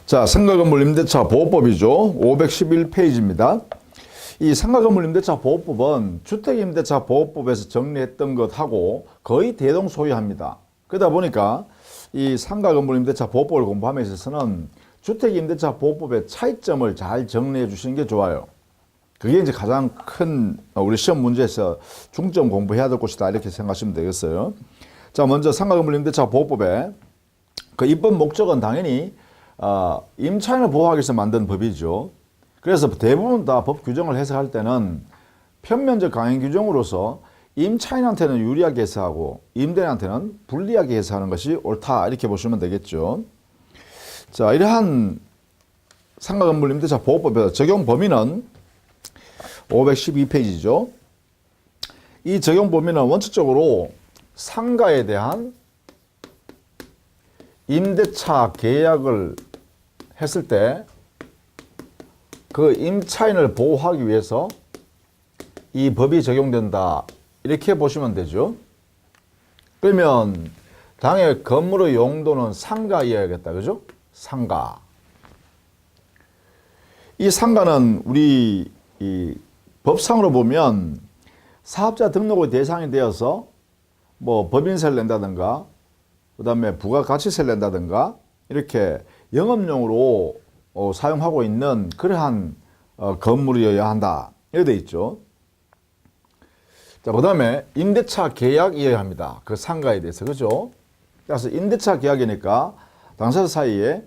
자, 상가건물 임대차 보호법이죠. 511페이지입니다. 이 상가건물 임대차 보호법은 주택임대차 보호법에서 정리했던 것하고 거의 대동소이합니다. 그러다 보니까 이 상가건물 임대차 보호법을 공부함에 있어서는 주택임대차 보호법의 차이점을 잘 정리해 주시는 게 좋아요. 그게 이제 가장 큰 우리 시험 문제에서 중점 공부해야 될 곳이다 이렇게 생각하시면 되겠어요. 자, 먼저 상가건물 임대차 보호법의 그 입법 목적은 당연히 임차인을 보호하기 위해서 만든 법이죠. 그래서 대부분 다 법 규정을 해석할 때는 편면적 강행 규정으로서 임차인한테는 유리하게 해석하고 임대인한테는 불리하게 해석하는 것이 옳다 이렇게 보시면 되겠죠. 자, 이러한 상가건물 임대차 보호법에서 적용 범위는 512페이지죠. 이 적용 범위는 원칙적으로 상가에 대한 임대차 계약을 했을 때 그 임차인을 보호하기 위해서 이 법이 적용된다 이렇게 보시면 되죠. 그러면 당연히 건물의 용도는 상가이어야겠다, 그죠? 상가. 이 상가는 우리 이 법상으로 보면 사업자 등록의 대상이 되어서 뭐 법인세를 낸다든가 그다음에 부가가치세를 낸다든가 이렇게 영업용으로 사용하고 있는 그러한 건물이어야 한다 이렇게 되어 있죠. 자, 그다음에 임대차 계약이어야 합니다. 그 상가에 대해서, 그죠? 그래서 임대차 계약이니까 당사자 사이에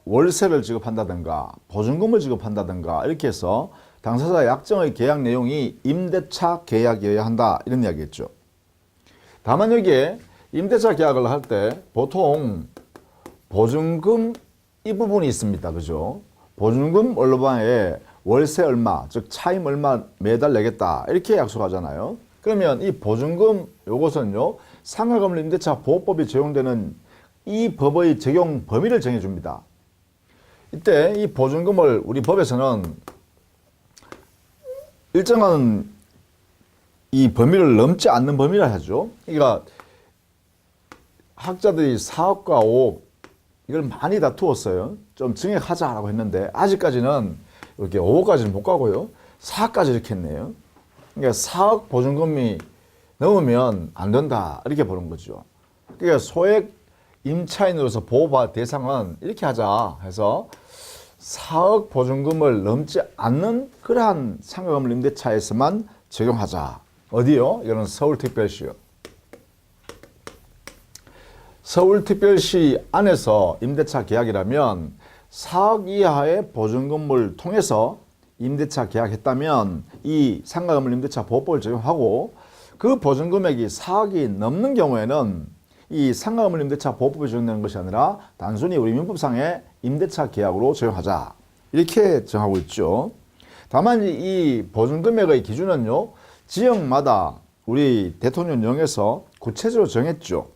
월세를 지급한다든가 보증금을 지급한다든가 이렇게 해서 당사자 약정의 계약 내용이 임대차 계약이어야 한다 이런 이야기겠죠. 다만 여기에 임대차 계약을 할 때 보통 보증금 이 부분이 있습니다. 그죠? 보증금 얼마에 월세 얼마, 즉 차임 얼마 매달 내겠다 이렇게 약속하잖아요. 그러면 이 보증금 요것은요 상가건물 임대차 보호법이 적용되는 이 법의 적용 범위를 정해줍니다. 이때 이 보증금을 우리 법에서는 일정한 이 범위를 넘지 않는 범위라 하죠. 그러니까 학자들이 4억과 5억 이걸 많이 다투었어요. 좀 증액하자라고 했는데 아직까지는 이렇게 5억까지는 못 가고요. 4억까지 이렇게 했네요. 그러니까 4억 보증금이 넘으면 안 된다 이렇게 보는 거죠. 그러니까 소액 임차인으로서 보호받을 대상은 이렇게 하자 해서 4억 보증금을 넘지 않는 그러한 상가건물 임대차에서만 적용하자. 어디요? 이거는 서울특별시요. 서울특별시 안에서 임대차 계약이라면 4억 이하의 보증금을 통해서 임대차 계약했다면 이 상가건물 임대차 보호법을 적용하고 그 보증금액이 4억이 넘는 경우에는 이 상가건물 임대차 보호법이 적용되는 것이 아니라 단순히 우리 민법상의 임대차 계약으로 적용하자 이렇게 정하고 있죠. 다만 이 보증금액의 기준은요 지역마다 우리 대통령령에서 구체적으로 정했죠.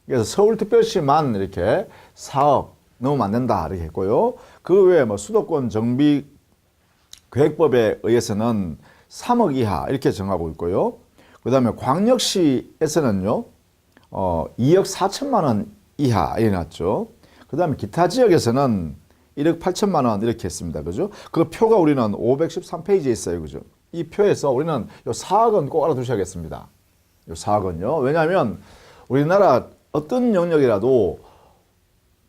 그래서 서울특별시만 이렇게 4억 넘으면 안 된다 이렇게 했고요. 그 외에 뭐 수도권 정비 계획법에 의해서는 3억 이하 이렇게 정하고 있고요. 그 다음에 광역시에서는요 2억 4천만 원 이하 이렇게 놨죠. 그 다음에 기타 지역에서는 1억 8천만 원 이렇게 했습니다. 그죠? 그 표가 우리는 513페이지에 있어요. 그죠? 이 표에서 우리는 요 4억은 꼭 알아두셔야겠습니다. 요 4억은요. 왜냐하면 우리나라 어떤 영역이라도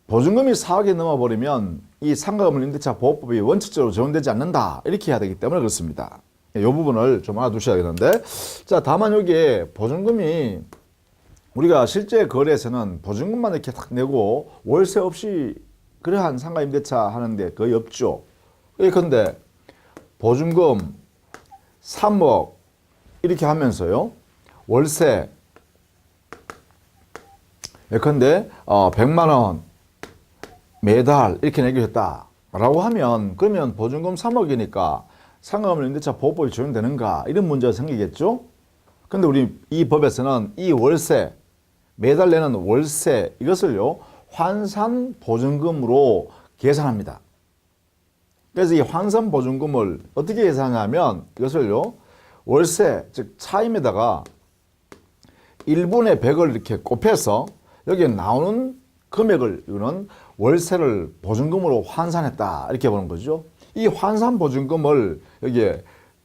보증금이 4억이 넘어버리면 이 상가건물 임대차 보호법이 원칙적으로 적용되지 않는다 이렇게 해야 되기 때문에 그렇습니다. 이 부분을 좀 알아두셔야겠는데, 자, 다만 여기에 보증금이 우리가 실제 거래에서는 보증금만 이렇게 딱 내고 월세 없이 그러한 상가 임대차 하는데 거의 없죠. 그런데 보증금 3억 이렇게 하면서요 월세 예컨대 100만 원 매달 이렇게 내기로 했다라고 하면 그러면 보증금 3억이니까 상가건물 임대차 보호법이 적용되는가 이런 문제가 생기겠죠. 근데 우리 이 법에서는 이 월세 매달 내는 월세 이것을요 환산 보증금으로 계산합니다. 그래서 이 환산 보증금을 어떻게 계산하냐면 이것을요 월세 즉 차임에다가 1분의 100을 이렇게 곱해서 여기에 나오는 금액을 이거는 월세를 보증금으로 환산했다 이렇게 보는 거죠. 이 환산 보증금을 여기에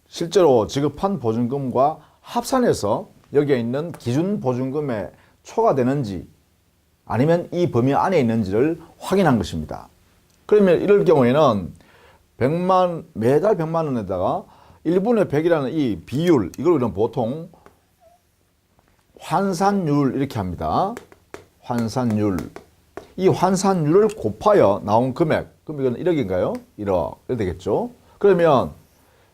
실제로 지급한 보증금과 합산해서 여기에 있는 기준 보증금에 초과되는지 아니면 이 범위 안에 있는지를 확인한 것입니다. 그러면 이럴 경우에는 매달 100만 원에다가 1분의 100이라는 이 비율, 이걸 우리는 보통 환산율 이렇게 합니다. 환산율. 이 환산율을 곱하여 나온 금액, 그럼 이건 1억인가요? 1억. 이렇게 되겠죠. 그러면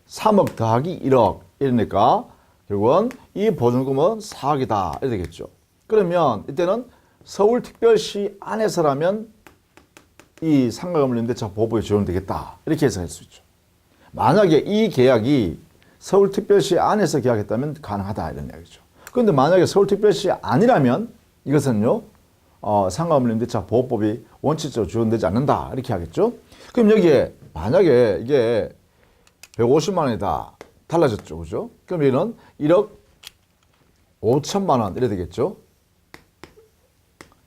3억 더하기 1억 이러니까 결국은 이 보증금은 4억이다 이렇게 되겠죠. 그러면 이때는 서울특별시 안에서라면 이 상가건물 임대차 보호법에 적용되겠다 이렇게 해석할 수 있죠. 만약에 이 계약이 서울특별시 안에서 계약했다면 가능하다 이런 이야기죠. 그런데 만약에 서울특별시 아니라면 이것은요 상가건물 임대차 보호법이 원칙적으로 적용되지 않는다 이렇게 하겠죠. 그럼 여기에 만약에 이게 150만 원이다 달라졌죠, 그죠? 그럼 얘는 1억 5천만 원 이래 되겠죠.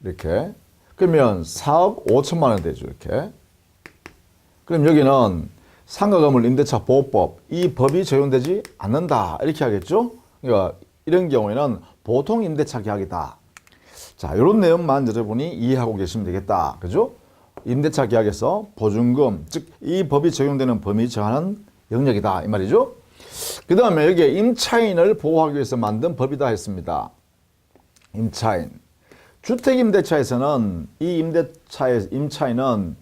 이렇게. 그러면 4억 5천만 원 되죠, 이렇게. 그럼 여기는 상가건물 임대차 보호법, 이 법이 적용되지 않는다 이렇게 하겠죠. 그러니까 이런 경우에는 보통 임대차 계약이다. 자, 이런 내용만 여러분이 이해하고 계시면 되겠다, 그죠? 임대차 계약에서 보증금, 즉 이 법이 적용되는 범위 정하는 영역이다 이 말이죠. 그 다음에 여기에 임차인을 보호하기 위해서 만든 법이다 했습니다. 임차인. 주택임대차에서는 이 임차인은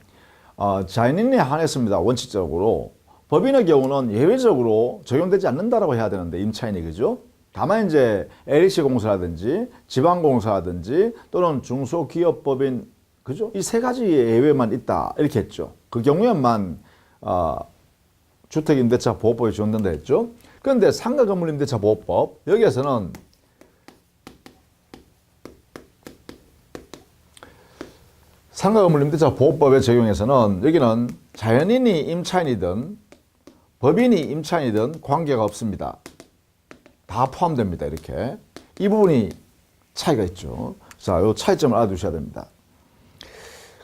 자연인에 한했습니다. 원칙적으로. 법인의 경우는 예외적으로 적용되지 않는다라고 해야 되는데 임차인이 그죠? 다만 이제 LH 공사라든지 지방공사라든지 또는 중소기업법인 그죠? 이 세 가지의 예외만 있다 이렇게 했죠. 그 경우에만 주택임대차 보호법이 적용된다 했죠. 그런데 상가건물임대차 보호법 여기에서는 상가건물임대차 보호법의 적용에서는 여기는 자연인이 임차인이든 법인이 임차인이든 관계가 없습니다. 다 포함됩니다. 이렇게 이 부분이 차이가 있죠. 자, 이 차이점을 알아두셔야 됩니다.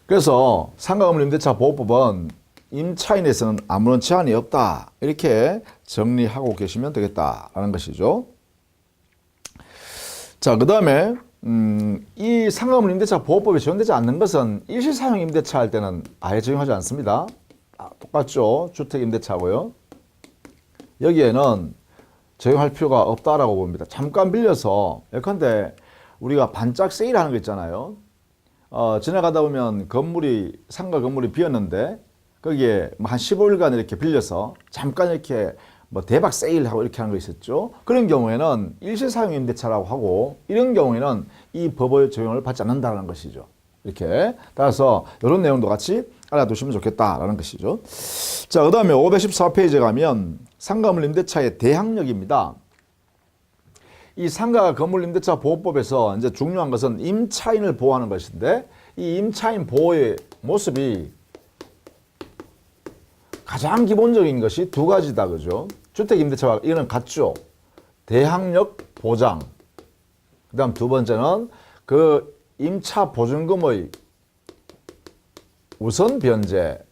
그래서 상가건물임대차 보호법은 임차인에서는 아무런 제한이 없다 이렇게 정리하고 계시면 되겠다라는 것이죠. 자, 그 다음에 이 상가건물 임대차 보호법에 적용되지 않는 것은 일시사용 임대차 할 때는 아예 적용하지 않습니다. 똑같죠. 주택임대차고요. 여기에는 적용할 필요가 없다라고 봅니다. 잠깐 빌려서 예컨대 우리가 반짝 세일하는 거 있잖아요. 지나가다 보면 상가 건물이 비었는데 거기에 한 15일간 이렇게 빌려서 잠깐 이렇게 대박 세일하고 이렇게 하는 거 있었죠. 그런 경우에는 일시사용 임대차라고 하고 이런 경우에는 이 법의 적용을 받지 않는다는 것이죠. 이렇게 따라서 이런 내용도 같이 알아두시면 좋겠다라는 것이죠. 자, 그 다음에 514페이지에 가면 상가건물 임대차의 대항력입니다. 이 상가건물 임대차 보호법에서 이제 중요한 것은 임차인을 보호하는 것인데 이 임차인 보호의 모습이 가장 기본적인 것이 두 가지다, 그죠? 주택임대차와 이거는 같죠. 대항력 보장. 그 다음 두 번째는 그 임차 보증금의 우선 변제.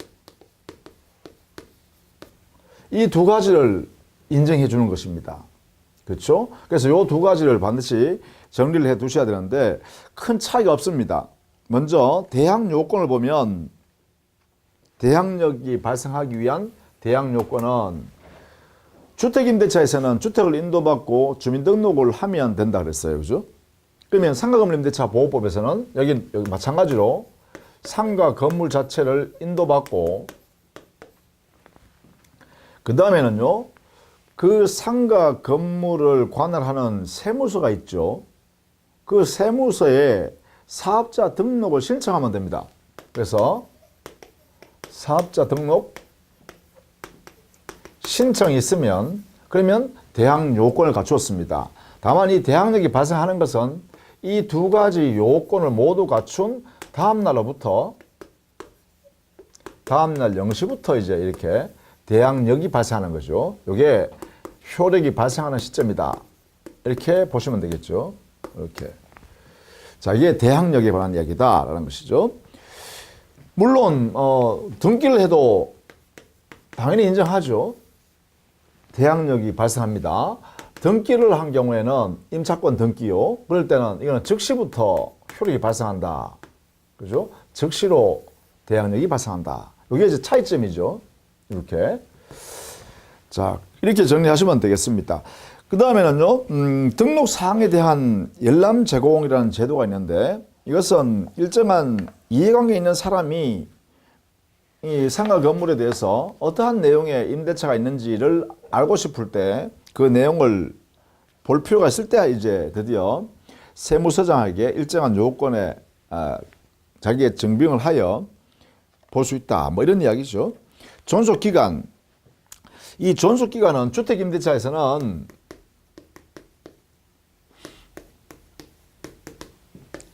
이 두 가지를 인정해 주는 것입니다. 그렇죠? 그래서 이 두 가지를 반드시 정리를 해 두셔야 되는데 큰 차이가 없습니다. 먼저 대항 요건을 보면 대항력이 발생하기 위한 대항 요건은 주택임대차에서는 주택을 인도받고 주민등록을 하면 된다 그랬어요. 그죠? 그러면 상가건물임대차 보호법에서는 여기 마찬가지로 상가 건물 자체를 인도받고 그 다음에는요 그 상가 건물을 관할하는 세무서가 있죠. 그 세무서에 사업자 등록을 신청하면 됩니다. 그래서 사업자 등록 신청이 있으면 그러면 대항 요건을 갖추었습니다. 다만 이 대항력이 발생하는 것은 이 두 가지 요건을 모두 갖춘 다음 날 0시부터 이제 이렇게 대항력이 발생하는 거죠. 이게 효력이 발생하는 시점이다. 이렇게 보시면 되겠죠. 이렇게. 자, 이게 대항력에 관한 이야기다라는 것이죠. 물론 등기를 해도 당연히 인정하죠. 대항력이 발생합니다. 등기를 한 경우에는 임차권 등기요. 그럴 때는 이거는 즉시부터 효력이 발생한다. 그죠? 즉시로 대항력이 발생한다. 이게 이제 차이점이죠. 이렇게. 자, 이렇게 정리하시면 되겠습니다. 그 다음에는요, 등록 사항에 대한 열람 제공이라는 제도가 있는데, 이것은 일정한 이해관계에 있는 사람이 이 상가 건물에 대해서 어떠한 내용의 임대차가 있는지를 알고 싶을 때 그 내용을 볼 필요가 있을 때 이제 드디어 세무서장에게 일정한 요건에 자기의 증빙을 하여 볼 수 있다. 뭐 이런 이야기죠. 존속기간. 이 존속기간은 주택임대차에서는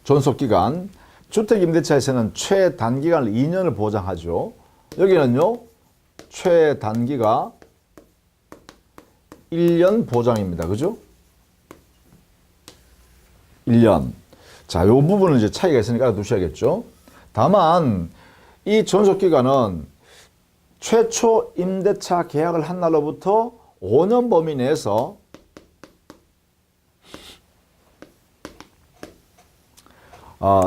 존속기간, 주택임대차에서는 최단기간을 2년을 보장하죠. 여기는요, 최단기가 1년 보장입니다. 그죠? 1년. 자, 요 부분은 이제 차이가 있으니까 알아두셔야겠죠. 다만, 이 존속기간은 최초 임대차 계약을 한 날로부터 5년 범위 내에서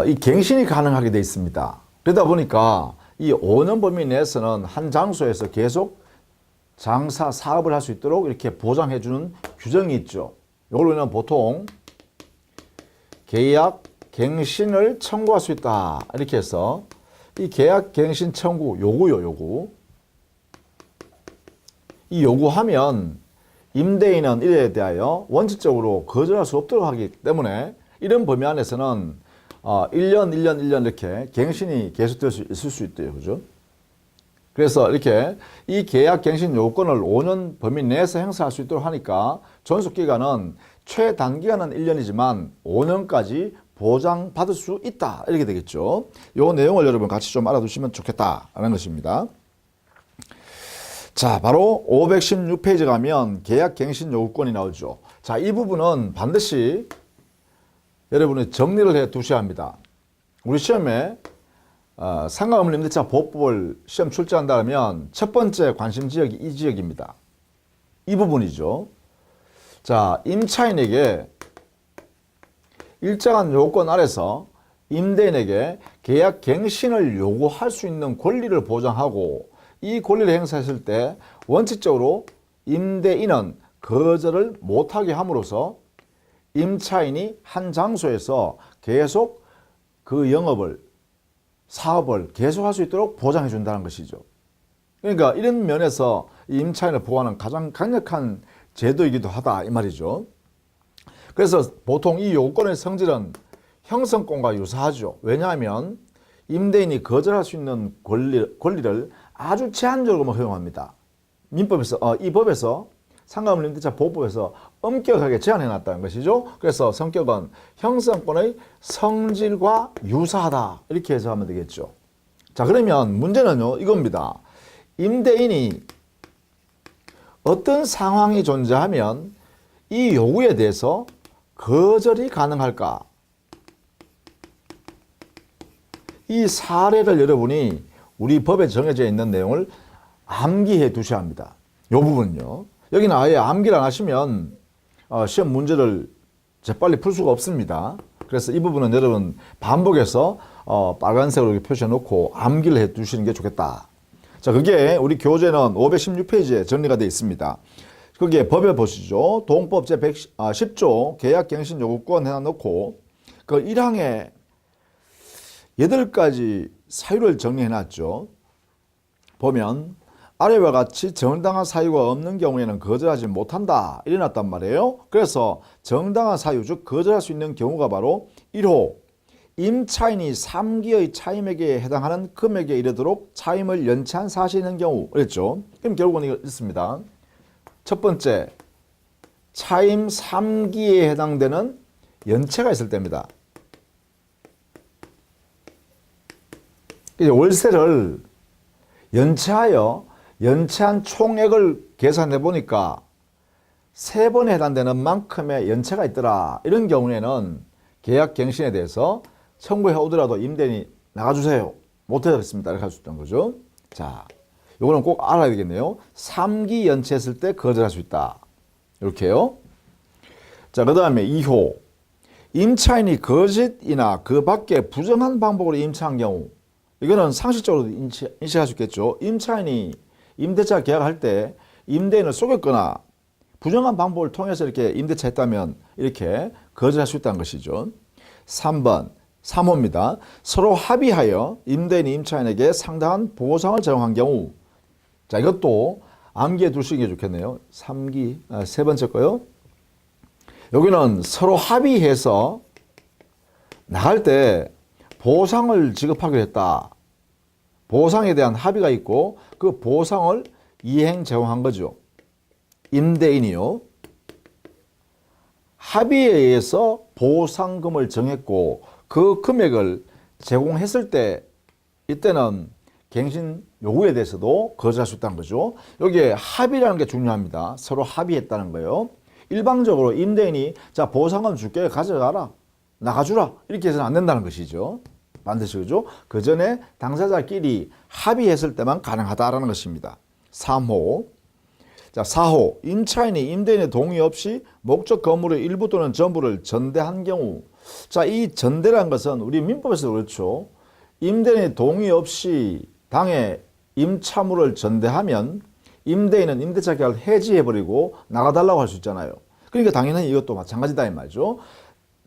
이 갱신이 가능하게 되어 있습니다. 그러다 보니까 이 5년 범위 내에서는 한 장소에서 계속 장사, 사업을 할 수 있도록 이렇게 보장해 주는 규정이 있죠. 이걸 우리는 보통 계약 갱신을 청구할 수 있다. 이렇게 해서 이 계약 갱신 청구 요구요, 요구. 이 요구하면 임대인은 이에 대하여 원칙적으로 거절할 수 없도록 하기 때문에 이런 범위 안에서는 1년 이렇게 갱신이 계속될 수 있을 수 있대요. 그죠? 그래서 이렇게 이 계약 갱신 요건을 5년 범위 내에서 행사할 수 있도록 하니까 존속기간은 최단기간은 1년이지만 5년까지 보장받을 수 있다. 이렇게 되겠죠. 요 내용을 여러분 같이 좀 알아두시면 좋겠다라는 것입니다. 자, 바로 516페이지 가면 계약 갱신 요구권이 나오죠. 자, 이 부분은 반드시 여러분이 정리를 해 두셔야 합니다. 우리 시험에 상가건물 임대차 보호법을 시험 출제한다면 첫 번째 관심 지역이 이 지역입니다. 이 부분이죠. 자, 임차인에게 일정한 요건 아래서 임대인에게 계약 갱신을 요구할 수 있는 권리를 보장하고 이 권리를 행사했을 때 원칙적으로 임대인은 거절을 못하게 함으로써 임차인이 한 장소에서 계속 그 영업을, 사업을 계속할 수 있도록 보장해 준다는 것이죠. 그러니까 이런 면에서 임차인을 보호하는 가장 강력한 제도이기도 하다 이 말이죠. 그래서 보통 이 요건의 성질은 형성권과 유사하죠. 왜냐하면 임대인이 거절할 수 있는 권리를 아주 제한적으로만 허용합니다. 민법에서 이 법에서 상가건물 임대차 보호법에서 엄격하게 제한해 놨다는 것이죠. 그래서 성격은 형성권의 성질과 유사하다 이렇게 해서 하면 되겠죠. 자, 그러면 문제는요 이겁니다. 임대인이 어떤 상황이 존재하면 이 요구에 대해서 거절이 가능할까? 이 사례를 여러분이 우리 법에 정해져 있는 내용을 암기해 두셔야 합니다. 이 부분은요. 여기는 아예 암기를 안 하시면 시험 문제를 재빨리 풀 수가 없습니다. 그래서 이 부분은 여러분 반복해서 빨간색으로 이렇게 표시해 놓고 암기를 해 두시는 게 좋겠다. 자, 그게 우리 교재는 516페이지에 정리가 되어 있습니다. 거기에 법에 보시죠. 동법 제110조 계약갱신 요구권 해놓고 그 1항에 8가지 사유를 정리해 놨죠. 보면 아래와 같이 정당한 사유가 없는 경우에는 거절하지 못한다 이래 놨단 말이에요. 그래서 정당한 사유 즉 거절할 수 있는 경우가 바로 1호 임차인이 3기의 차임액에 해당하는 금액에 이르도록 차임을 연체한 사실이 있는 경우 그랬죠. 그럼 결국은 이거 있습니다. 첫 번째 차임 3기에 해당되는 연체가 있을 때입니다. 이제 월세를 연체하여 연체한 총액을 계산해 보니까 3번에 해당되는 만큼의 연체가 있더라. 이런 경우에는 계약 갱신에 대해서 청구해 오더라도 임대인이 나가주세요. 못하겠습니다. 이렇게 할 수 있다는 거죠. 자, 요거는 꼭 알아야 되겠네요. 3기 연체했을 때 거절할 수 있다. 이렇게요. 자, 그 다음에 2호. 임차인이 거짓이나 그 밖에 부정한 방법으로 임차한 경우. 이거는 상식적으로 인식할 수 있겠죠. 임차인이 임대차 계약할 때 임대인을 속였거나 부정한 방법을 통해서 이렇게 임대차 했다면 이렇게 거절할 수 있다는 것이죠. 3번, 3호입니다. 서로 합의하여 임대인이 임차인에게 상당한 보상을 제공한 경우. 자, 이것도 암기해 두시는 게 좋겠네요. 3기, 세 번째 거요. 여기는 서로 합의해서 나갈 때 보상을 지급하기로 했다. 보상에 대한 합의가 있고 그 보상을 이행 제공한 거죠. 임대인이요. 합의에 의해서 보상금을 정했고 그 금액을 제공했을 때 이때는 갱신 요구에 대해서도 거절할 수 있다는 거죠. 여기에 합의라는 게 중요합니다. 서로 합의했다는 거예요. 일방적으로 임대인이 자 보상금 줄게 가져가라 나가주라 이렇게 해서는 안 된다는 것이죠. 반드시 그죠? 그 전에 당사자끼리 합의했을 때만 가능하다라는 것입니다. 3호. 자, 4호. 임차인이 임대인의 동의 없이 목적 건물의 일부 또는 전부를 전대한 경우. 자, 이 전대라는 것은 우리 민법에서도 그렇죠. 임대인의 동의 없이 당해 임차물을 전대하면 임대인은 임대차 계약을 해지해버리고 나가달라고 할 수 있잖아요. 그러니까 당연히 이것도 마찬가지다 이 말이죠.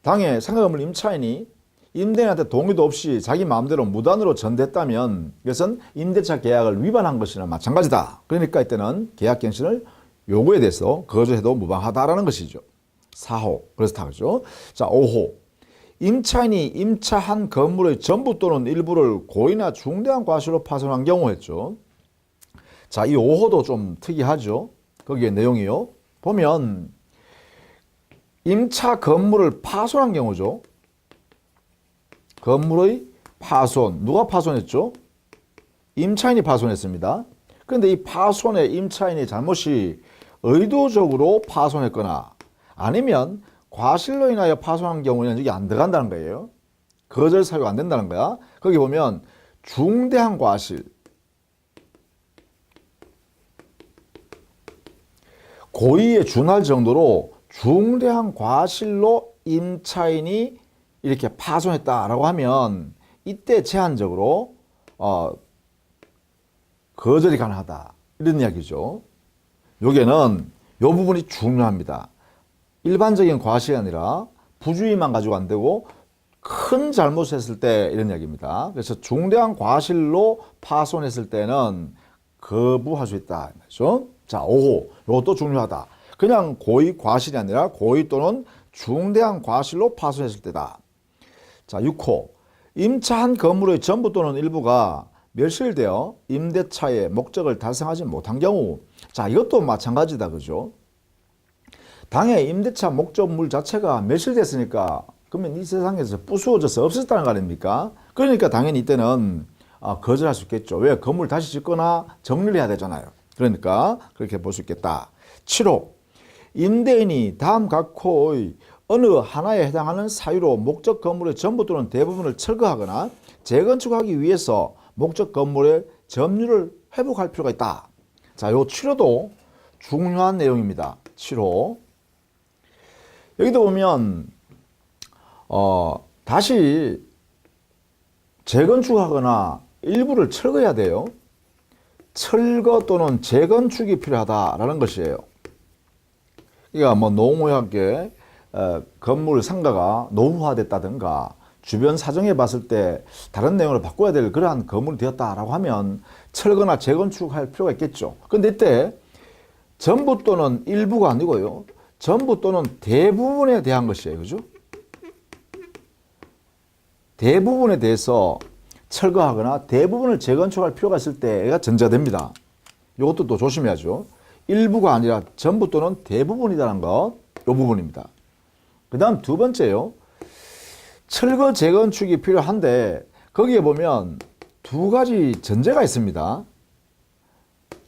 당해 상가건물 임차인이 임대인한테 동의도 없이 자기 마음대로 무단으로 전대했다면 이것은 임대차 계약을 위반한 것이나 마찬가지다. 그러니까 이때는 계약갱신을 요구에 대해서 거절해도 무방하다라는 것이죠. 4호. 그래서 다르죠. 자, 5호. 임차인이 임차한 건물의 전부 또는 일부를 고의나 중대한 과실로 파손한 경우 했죠. 자, 이 5호도 좀 특이하죠. 거기에 내용이요. 보면 임차 건물을 파손한 경우죠. 건물의 파손. 누가 파손했죠? 임차인이 파손했습니다. 그런데 이 파손에 임차인의 잘못이 의도적으로 파손했거나 아니면 과실로 인하여 파손한 경우에는 이게 안 들어간다는 거예요. 거절 사유가 안 된다는 거야. 거기 보면 중대한 과실. 고의에 준할 정도로 중대한 과실로 임차인이 이렇게 파손했다라고 하면 이때 제한적으로 거절이 가능하다. 이런 이야기죠. 여기에는 이 부분이 중요합니다. 일반적인 과실이 아니라 부주의만 가지고 안 되고 큰 잘못을 했을 때 이런 이야기입니다. 그래서 중대한 과실로 파손했을 때는 거부할 수 있다. 그렇죠? 자, 5호. 이것도 중요하다. 그냥 고의 과실이 아니라 고의 또는 중대한 과실로 파손했을 때다. 자, 6호. 임차한 건물의 전부 또는 일부가 멸실되어 임대차의 목적을 달성하지 못한 경우. 자, 이것도 마찬가지다. 그죠? 당해 임대차 목적물 자체가 멸실됐으니까 그러면 이 세상에서 부수어져서 없었다는 거 아닙니까? 그러니까 당연히 이때는 거절할 수 있겠죠. 왜? 건물 다시 짓거나 정리를 해야 되잖아요. 그러니까 그렇게 볼 수 있겠다. 7호. 임대인이 다음 각 호의 어느 하나에 해당하는 사유로 목적 건물의 전부 또는 대부분을 철거하거나 재건축하기 위해서 목적 건물의 점유를 회복할 필요가 있다. 자, 요 7호도 중요한 내용입니다. 7호. 여기도 보면 다시 재건축하거나 일부를 철거해야 돼요. 철거 또는 재건축이 필요하다라는 것이에요. 그러니까 뭐 노후하게 건물 상가가 노후화됐다든가 주변 사정에 봤을 때 다른 내용을 바꿔야 될 그러한 건물이 되었다라고 하면 철거나 재건축할 필요가 있겠죠. 그런데 이때 전부 또는 일부가 아니고요. 전부 또는 대부분에 대한 것이에요. 그죠? 대부분에 대해서 철거하거나 대부분을 재건축할 필요가 있을 때가 전제됩니다. 이것도 또 조심해야죠. 일부가 아니라 전부 또는 대부분이라는 것, 이 부분입니다. 그 다음 두 번째요. 철거 재건축이 필요한데 거기에 보면 두 가지 전제가 있습니다.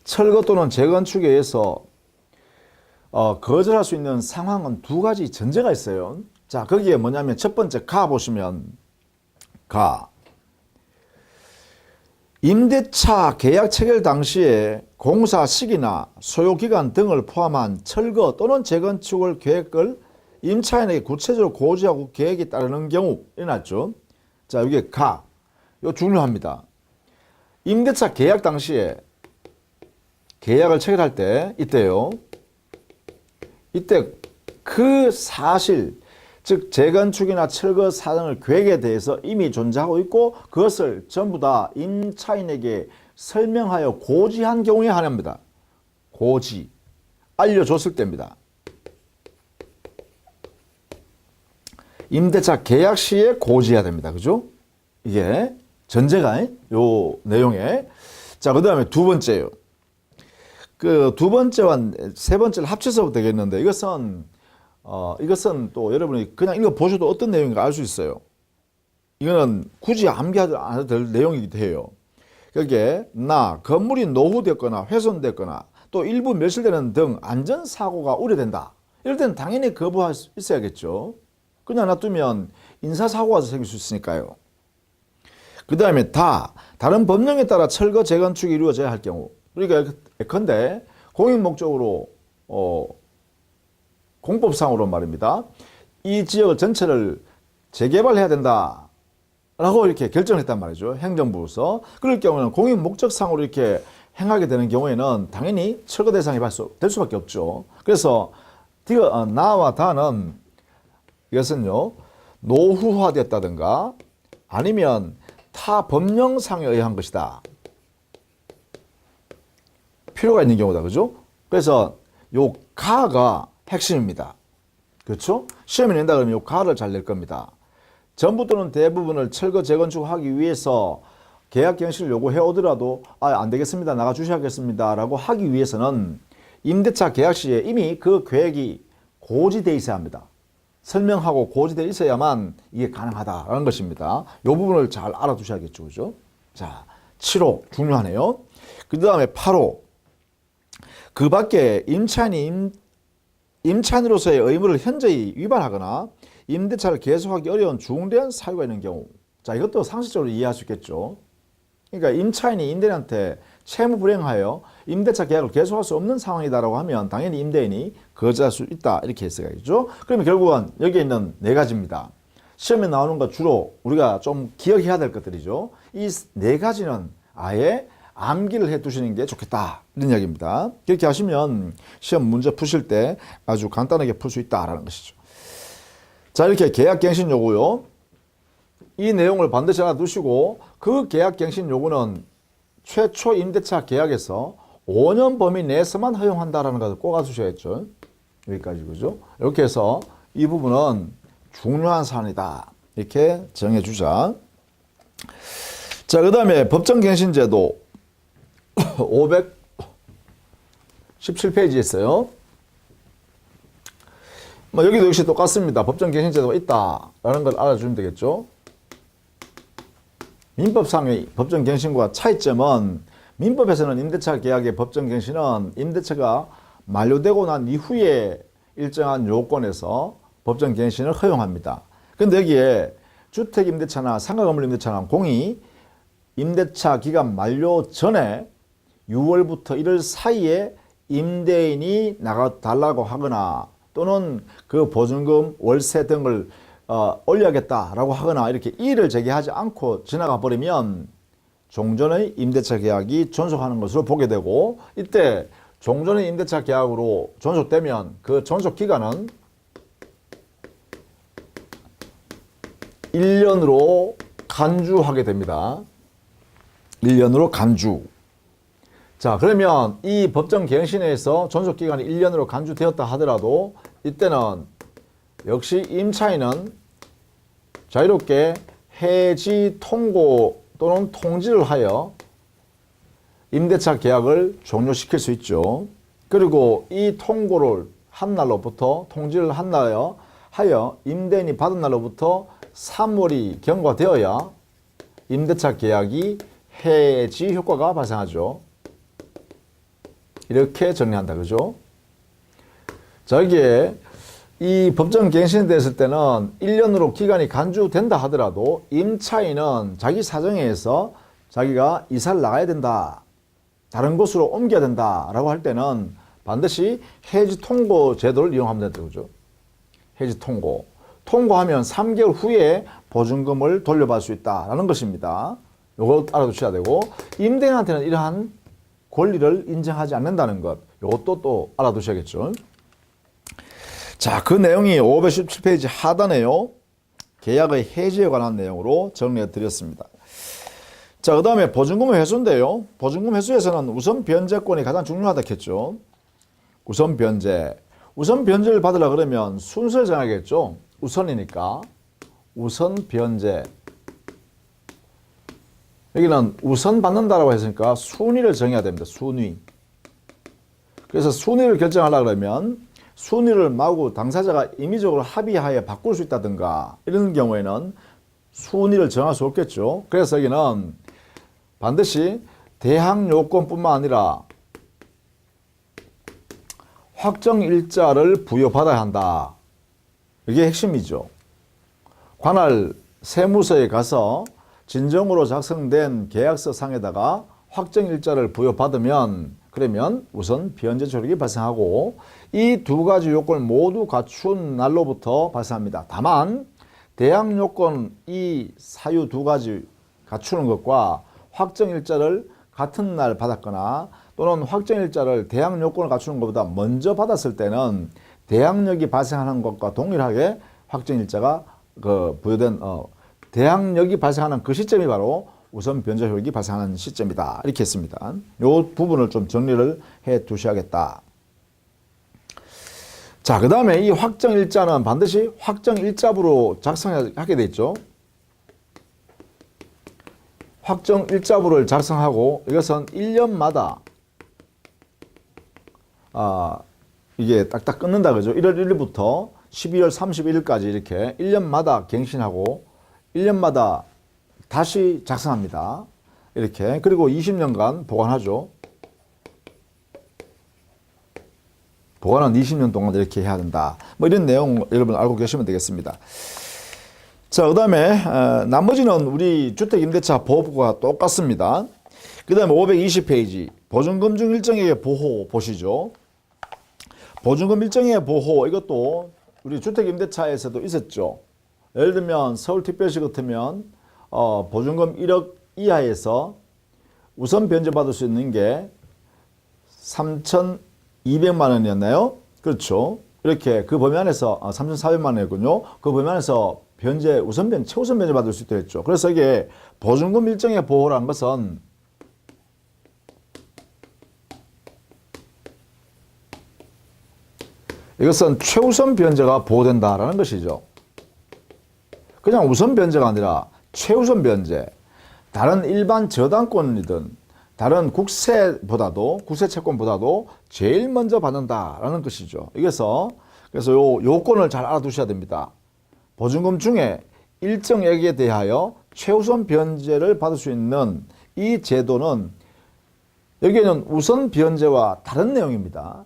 철거 또는 재건축에 의해서 거절할 수 있는 상황은 두 가지 전제가 있어요. 자, 거기에 뭐냐면 첫 번째 가 보시면 가. 임대차 계약 체결 당시에 공사 시기나 소요 기간 등을 포함한 철거 또는 재건축을 계획을 임차인에게 구체적으로 고지하고 계획이 따르는 경우 일어났죠. 자, 여기 가. 이거 중요합니다. 임대차 계약 당시에 계약을 체결할 때 이때요. 이때 그 사실 즉 재건축이나 철거 사정을 계획에 대해서 이미 존재하고 있고 그것을 전부 다 임차인에게 설명하여 고지한 경우에 한해입니다. 고지. 알려줬을 때입니다. 임대차 계약 시에 고지해야 됩니다. 그죠? 이게 전제가 요 내용에. 자, 그 다음에 두 번째요. 그 두 번째와 세 번째를 합쳐서 되겠는데 이것은 또 여러분이 그냥 이거 보셔도 어떤 내용인가 알 수 있어요. 이거는 굳이 암기하지 않아도 될 내용이기도 해요. 여기에 건물이 노후됐거나 훼손됐거나 또 일부 멸실되는 등 안전사고가 우려된다. 이럴 때는 당연히 거부할 수 있어야겠죠. 그냥 놔두면 인사사고가 생길 수 있으니까요. 그 다음에 다른 법령에 따라 철거 재건축이 이루어져야 할 경우, 그러니까 예컨대 공익목적으로 공법상으로 말입니다. 이 지역 전체를 재개발해야 된다 라고 이렇게 결정했단 말이죠. 행정부로서. 그럴 경우는 공익목적상으로 이렇게 행하게 되는 경우에는 당연히 철거 대상이 될 수밖에 없죠. 그래서 나와 다는 이것은요, 노후화됐다든가 아니면 타 법령상에 의한 것이다. 필요가 있는 경우다. 그죠? 그래서 요 가가 핵심입니다. 그렇죠? 시험에 낸다 그러면 요 가를 잘 낼 겁니다. 전부 또는 대부분을 철거 재건축하기 위해서 계약 갱신을 요구해 오더라도 안 되겠습니다. 나가 주셔야겠습니다. 라고 하기 위해서는 임대차 계약 시에 이미 그 계획이 고지되어 있어야 합니다. 설명하고 고지되어 있어야만 이게 가능하다라는 것입니다. 이 부분을 잘 알아두셔야겠죠. 그죠? 자, 7호 중요하네요. 그 다음에 8호. 그 밖에 임차인으로서의 의무를 현저히 위반하거나 임대차를 계속하기 어려운 중대한 사유가 있는 경우. 자, 이것도 상식적으로 이해할 수 있겠죠. 그러니까 임차인이 임대인한테 채무 불이행하여 임대차 계약을 계속할 수 없는 상황이다라고 하면 당연히 임대인이 거절할 수 있다 이렇게 했어야겠죠. 그러면 결국은 여기에 있는 네 가지입니다. 시험에 나오는 거 주로 우리가 좀 기억해야 될 것들이죠. 이 네 가지는 아예 암기를 해 두시는 게 좋겠다 이런 이야기입니다. 그렇게 하시면 시험 문제 푸실 때 아주 간단하게 풀 수 있다라는 것이죠. 자, 이렇게 계약갱신 요구요. 이 내용을 반드시 알아두시고 그 계약갱신 요구는 최초 임대차 계약에서 5년 범위 내에서만 허용한다라는 것을 꼭 알아두셔야겠죠. 여기까지 그죠? 이렇게 해서 이 부분은 중요한 사안이다. 이렇게 정해주자. 자, 그 다음에 법정갱신제도 517페이지에 있어요. 여기도 역시 똑같습니다. 법정갱신제도가 있다라는 걸 알아주면 되겠죠. 민법상의 법정갱신과 차이점은 민법에서는 임대차 계약의 법정갱신은 임대차가 만료되고 난 이후에 일정한 요건에서 법정갱신을 허용합니다. 그런데 여기에 주택임대차나 상가건물임대차나 공이 임대차 기간 만료 전에 6월부터 1월 사이에 임대인이 나가달라고 하거나 또는 그 보증금, 월세 등을 올려야겠다라고 하거나 이렇게 이의를 제기하지 않고 지나가 버리면 종전의 임대차 계약이 존속하는 것으로 보게 되고, 이때 종전의 임대차 계약으로 존속되면 그 존속 기간은 1년으로 간주하게 됩니다. 1년으로 간주. 자, 그러면 이 법정갱신에서 존속기간이 1년으로 간주되었다 하더라도 이때는 역시 임차인은 자유롭게 해지 통고 또는 통지를 하여 임대차 계약을 종료시킬 수 있죠. 그리고 이 통고를 한 날로부터 통지를 한 날에 하여 임대인이 받은 날로부터 3월이 경과되어야 임대차 계약이 해지 효과가 발생하죠. 이렇게 정리한다. 그죠? 자, 여기에 이 법정 갱신이 됐을 때는 1년으로 기간이 간주된다 하더라도 임차인은 자기 사정에 의해서 자기가 이사를 나가야 된다, 다른 곳으로 옮겨야 된다라고 할 때는 반드시 해지 통고 제도를 이용하면 된다는 거죠. 해지 통고. 통고하면 3개월 후에 보증금을 돌려받을 수 있다라는 것입니다. 이거 알아두셔야 되고, 임대인한테는 이러한 권리를 인정하지 않는다는 것, 이것도 또 알아두셔야겠죠. 자, 그 내용이 517페이지 하단에요. 계약의 해지에 관한 내용으로 정리해 드렸습니다. 자, 그 다음에 보증금 회수인데요. 보증금 회수에서는 우선 변제권이 가장 중요하다 했죠. 우선 변제. 우선 변제를 받으려 그러면 순서를 정하겠죠. 우선이니까. 우선 변제. 여기는 우선 받는다라고 했으니까 순위를 정해야 됩니다. 순위. 그래서 순위를 결정하려고 그러면 순위를 마구 당사자가 임의적으로 합의하에 바꿀 수 있다든가 이런 경우에는 순위를 정할 수 없겠죠. 그래서 여기는 반드시 대항 요건뿐만 아니라 확정 일자를 부여받아야 한다. 이게 핵심이죠. 관할 세무서에 가서 진정으로 작성된 계약서 상에다가 확정 일자를 부여받으면 그러면 우선 변제 효력이 발생하고 이 두 가지 요건을 모두 갖춘 날로부터 발생합니다. 다만 대항 요건 이 사유 두 가지 갖추는 것과 확정 일자를 같은 날 받았거나 또는 확정 일자를 대항 요건을 갖추는 것보다 먼저 받았을 때는 대항력이 발생하는 것과 동일하게 확정 일자가 부여된 대항력이 발생하는 그 시점이 바로 우선 변제 효력이 발생하는 시점이다. 이렇게 했습니다. 이 부분을 좀 정리를 해 두셔야겠다. 자, 그 다음에 이 확정 일자는 반드시 확정 일자부로 작성하게 돼 있죠. 확정 일자부를 작성하고 이것은 1년마다 이게 딱딱 끊는다 그죠. 1월 1일부터 12월 31일까지 이렇게 1년마다 갱신하고 1년마다 다시 작성합니다. 이렇게. 그리고 20년간 보관하죠. 보관은 20년 동안 이렇게 해야 된다. 뭐 이런 내용 여러분 알고 계시면 되겠습니다. 자, 그 다음에 나머지는 우리 주택임대차 보호법과 똑같습니다. 그 다음에 520페이지 보증금 중 일정액의 보호 보시죠. 보증금 일정액의 보호 이것도 우리 주택임대차에서도 있었죠. 예를 들면 서울특별시 같으면 보증금 1억 이하에서 우선 변제받을 수 있는 게 3,200만 원이었나요? 그렇죠. 이렇게 그 범위 안에서 3,400만 원이었군요. 그 범위 안에서 우선 변제, 최우선 변제 받을 수 있도록 했죠. 그래서 이게 보증금 일정의 보호라는 것은 이것은 최우선 변제가 보호된다라는 것이죠. 그냥 우선 변제가 아니라 최우선 변제. 다른 일반 저당권이든 다른 국세보다도 국세 채권보다도 제일 먼저 받는다라는 것이죠. 그래서 요 요건을 잘 알아두셔야 됩니다. 보증금 중에 일정액에 대하여 최우선 변제를 받을 수 있는 이 제도는 여기에는 우선 변제와 다른 내용입니다.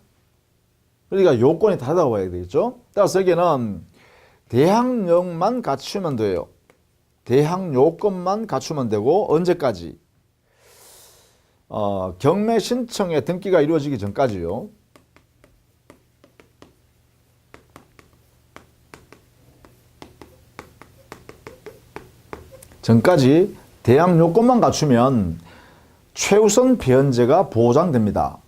그러니까 요건이 다르다고 봐야 되겠죠. 따라서 여기는 대항력만 갖추면 돼요. 대항 요건만 갖추면 되고 언제까지? 경매 신청의 등기가 이루어지기 전까지요. 전까지 대항 요건만 갖추면 최우선 변제가 보장됩니다.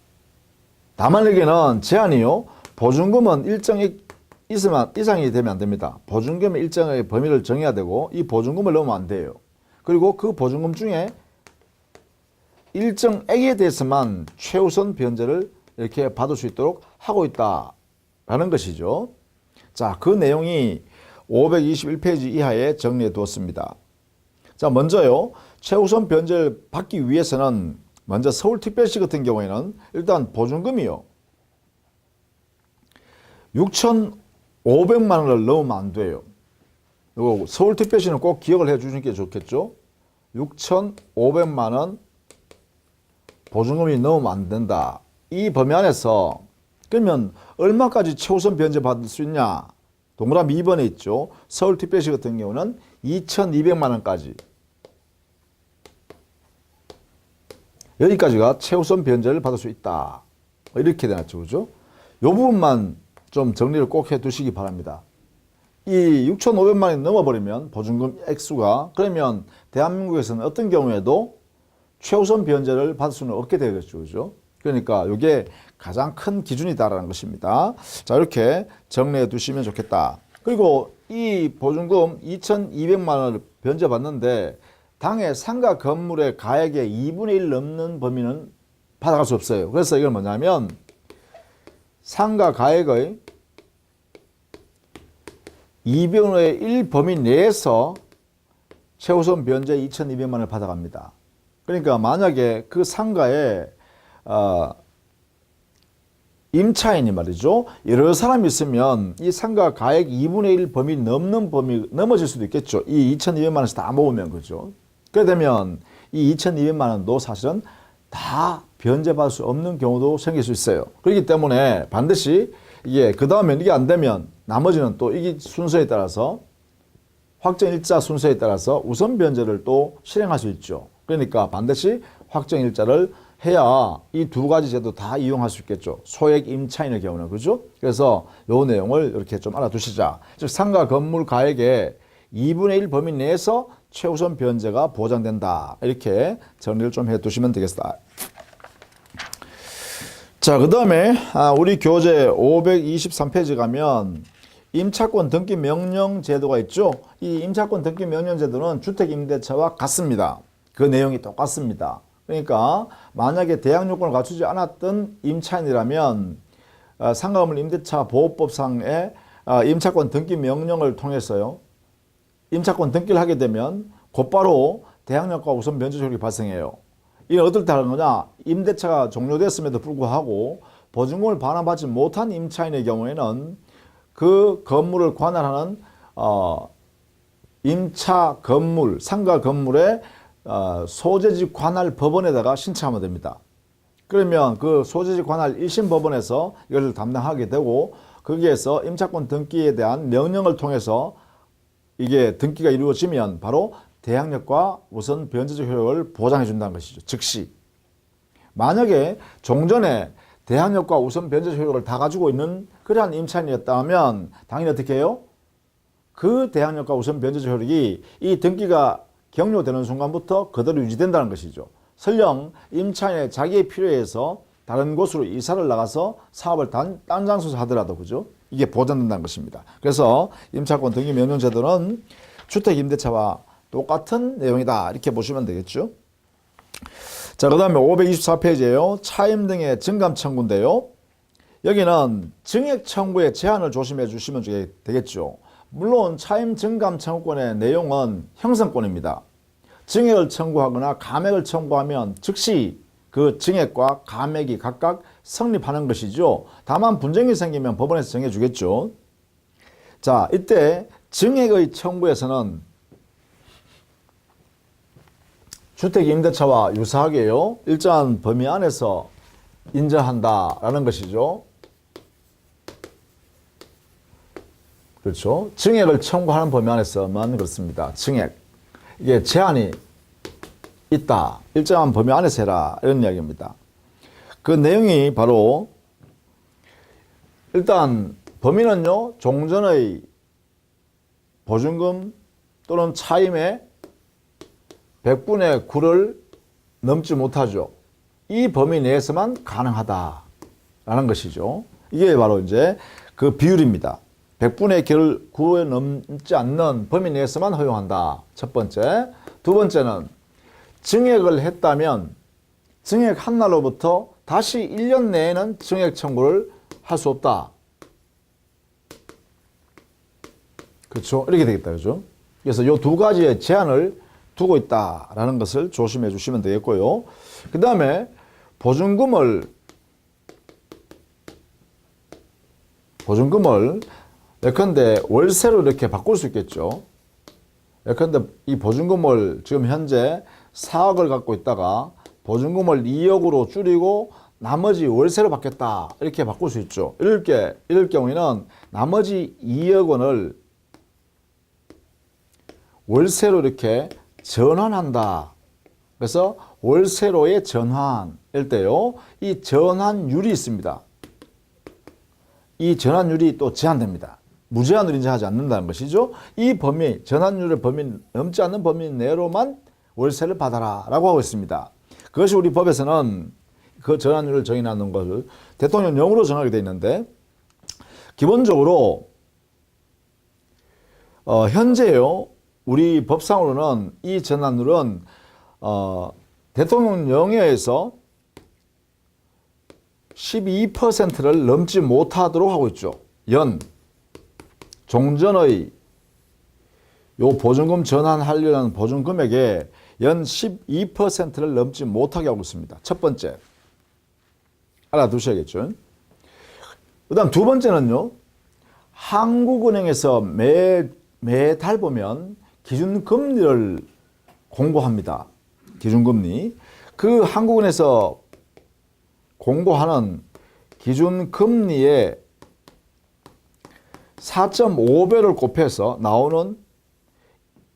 다만 여기는 제한이요. 보증금은 일정액 이상이 되면 안 됩니다. 보증금의 일정의 범위를 정해야 되고 이 보증금을 넣으면 안 돼요. 그리고 그 보증금 중에 일정액에 대해서만 최우선 변제를 이렇게 받을 수 있도록 하고 있다라는 것이죠. 자, 그 내용이 521페이지 이하에 정리해 두었습니다. 자, 먼저요. 최우선 변제를 받기 위해서는 먼저 서울특별시 같은 경우에는 일단 보증금이요. 6,500만 원을 넣으면 안 돼요. 이거 서울특별시는 꼭 기억을 해 주시는 게 좋겠죠. 6,500만 원 보증금이 넣으면 안 된다. 이 범위 안에서 그러면 얼마까지 최우선 변제 받을 수 있냐? 동그라미 2번에 있죠. 서울특별시 같은 경우는 2,200만 원까지. 여기까지가 최우선 변제를 받을 수 있다. 이렇게 되었죠. 그죠? 이 부분만 좀 정리를 꼭 해 두시기 바랍니다. 이 6,500만 원이 넘어버리면 보증금 액수가, 그러면 대한민국에서는 어떤 경우에도 최우선 변제를 받을 수는 없게 되겠죠. 그죠? 그러니까 이게 가장 큰 기준이다라는 것입니다. 자, 이렇게 정리해 두시면 좋겠다. 그리고 이 보증금 2,200만 원을 변제받는데 당해 상가 건물의 가액의 2분의 1 넘는 범위는 받아갈 수 없어요. 그래서 이건 뭐냐면 상가 가액의 2분의 1 범위 내에서 최우선 변제 2,200만 원을 받아갑니다. 그러니까 만약에 그 상가에 임차인이 말이죠. 여러 사람이 있으면 이 상가 가액 2분의 1 범위 넘는 범위 넘어질 수도 있겠죠. 이 2,200만 원에서 다 모으면 그죠. 그렇게 되면 이 2,200만 원도 사실은 다 변제받을 수 없는 경우도 생길 수 있어요. 그렇기 때문에 반드시 이게 그 다음에 이게 안 되면 나머지는 또 이 순서에 따라서 확정일자 순서에 따라서 우선 변제를 또 실행할 수 있죠. 그러니까 반드시 확정일자를 해야 이 두 가지 제도 다 이용할 수 있겠죠. 소액 임차인의 경우는 그죠? 그래서 요 내용을 이렇게 좀 알아두시자. 즉 상가 건물 가액의 2분의 1 범위 내에서 최우선 변제가 보장된다. 이렇게 정리를 좀 해두시면 되겠습니다. 자, 그 다음에 우리 교재 523페이지 가면 임차권 등기 명령 제도가 있죠. 이 임차권 등기 명령 제도는 주택임대차와 같습니다. 그 내용이 똑같습니다. 그러니까 만약에 대항 요건을 갖추지 않았던 임차인이라면 상가건물 임대차 보호법상의 임차권 등기 명령을 통해서요. 임차권 등기를 하게 되면 곧바로 대항력과 우선 변제 효력이 발생해요. 이건 어떨 때 하는 거냐? 임대차가 종료됐음에도 불구하고 보증금을 반환받지 못한 임차인의 경우에는 그 건물을 관할하는 임차 건물, 상가 건물의 소재지 관할 법원에다가 신청하면 됩니다. 그러면 그 소재지 관할 1심 법원에서 이걸 담당하게 되고 거기에서 임차권 등기에 대한 명령을 통해서 이게 등기가 이루어지면 바로 대항력과 우선 변제적 효력을 보장해 준다는 것이죠. 즉시. 만약에 종전에 대항력과 우선 변제적 효력을 다 가지고 있는 그러한 임차인이었다면 당연히 어떻게 해요? 그 대항력과 우선 변제적 효력이 이 등기가 경료되는 순간부터 그대로 유지된다는 것이죠. 설령 임차인의 자기의 필요에 의해서 다른 곳으로 이사를 나가서 사업을 딴 장소에서 하더라도 그죠? 이게 보장된다는 것입니다. 그래서 임차권 등기 명령 제도는 주택 임대차와 똑같은 내용이다. 이렇게 보시면 되겠죠. 자, 그 다음에 524페이지에요. 차임 등의 증감 청구인데요. 여기는 증액 청구의 제한을 조심해 주시면 되겠죠. 물론 차임 증감 청구권의 내용은 형성권입니다. 증액을 청구하거나 감액을 청구하면 즉시 그 증액과 감액이 각각 성립하는 것이죠. 다만 분쟁이 생기면 법원에서 정해주겠죠. 자, 이때 증액의 청구에서는 주택임대차와 유사하게요. 일정한 범위 안에서 인정한다라는 것이죠. 그렇죠. 증액을 청구하는 범위 안에서만 그렇습니다. 증액. 이게 제한이 있다. 일정한 범위 안에서 해라. 이런 이야기입니다. 그 내용이 바로 일단 범위는요. 종전의 보증금 또는 차임의 100분의 9를 넘지 못하죠. 이 범위 내에서만 가능하다라는 것이죠. 이게 바로 이제 그 비율입니다. 100분의 9를 넘지 않는 범위 내에서만 허용한다. 첫 번째. 두 번째는 증액을 했다면 증액 한 날로부터 다시 1년 내에는 증액 청구를 할 수 없다. 그렇죠? 이렇게 되겠다. 그죠? 그래서 이 두 가지의 제한을 두고 있다라는 것을 조심해 주시면 되겠고요. 그 다음에 보증금을 예컨대 월세로 이렇게 바꿀 수 있겠죠. 예컨대 이 보증금을 지금 현재 4억을 갖고 있다가 보증금을 2억으로 줄이고 나머지 월세로 받겠다. 이렇게 바꿀 수 있죠. 이럴 경우에는 나머지 2억 원을 월세로 이렇게 전환한다. 그래서 월세로의 전환일 때요. 이 전환율이 있습니다. 이 전환율이 또 제한됩니다. 무제한으로 인정하지 않는다는 것이죠. 이 범위, 전환율의 범위 넘지 않는 범위 내로만 월세를 받아라 라고 하고 있습니다. 그것이 우리 법에서는 그 전환율을 정의하는 것을 대통령령으로 정하게 되어 있는데, 기본적으로 현재요 우리 법상으로는 이 전환율은 대통령령에서 12%를 넘지 못하도록 하고 있죠. 종전의 요 보증금 전환하려는 보증금액에 연 12%를 넘지 못하게 하고 있습니다. 첫 번째, 알아두셔야겠죠. 그 다음 두 번째는요, 한국은행에서 매달 보면 기준금리를 공고합니다. 기준금리. 그 한국은행에서 공고하는 기준금리에 4.5배를 곱해서 나오는,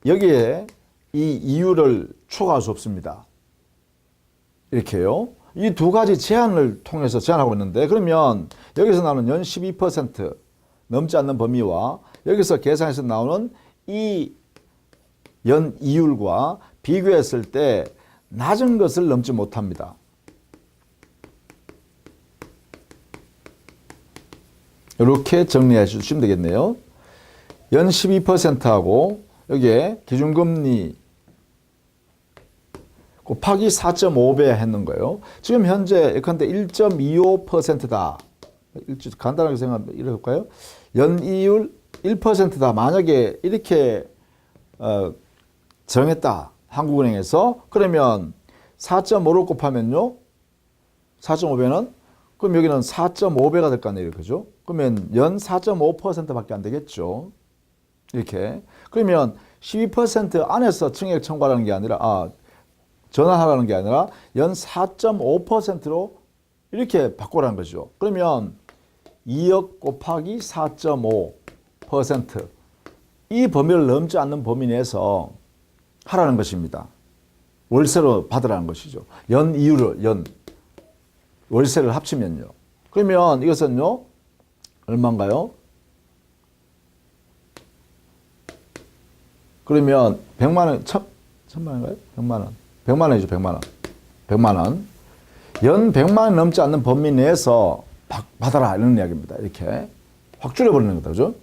여기에 이 이율을 초과할 수 없습니다. 이렇게요. 이 두 가지 제한을 통해서 제한하고 있는데, 그러면 여기서 나오는 연 12% 넘지 않는 범위와 여기서 계산해서 나오는 이 연 이율과 비교했을 때 낮은 것을 넘지 못합니다. 이렇게 정리해 주시면 되겠네요. 연 12%하고 여기에 기준금리 곱하기 4.5배 했는 거예요. 지금 현재 예컨대 1.25%다. 간단하게 생각하면 이렇게 할까요? 연이율 1%다. 만약에 이렇게 정했다. 한국은행에서. 그러면 4.5를 곱하면요. 4.5배는 그럼 여기는 4.5배가 될 거 아니에요. 그죠? 그러면 연 4.5%밖에 안 되겠죠. 이렇게. 그러면 12% 안에서 증액 청구하라는 게 아니라, 전환하라는 게 아니라 연 4.5%로 이렇게 바꾸라는 거죠. 그러면 2억 곱하기 4.5% 이 범위를 넘지 않는 범위 내에서 하라는 것입니다. 월세로 받으라는 것이죠. 연 이율을, 월세를 합치면요. 그러면 이것은요, 얼마인가요? 그러면 100만 원, 1000만 원인가요? 100만 원. 100만 원이죠, 100만 원. 100만 원. 연 100만 원 넘지 않는 범위 내에서 받아라, 이런 이야기입니다. 이렇게 확 줄여버리는 거다, 그죠?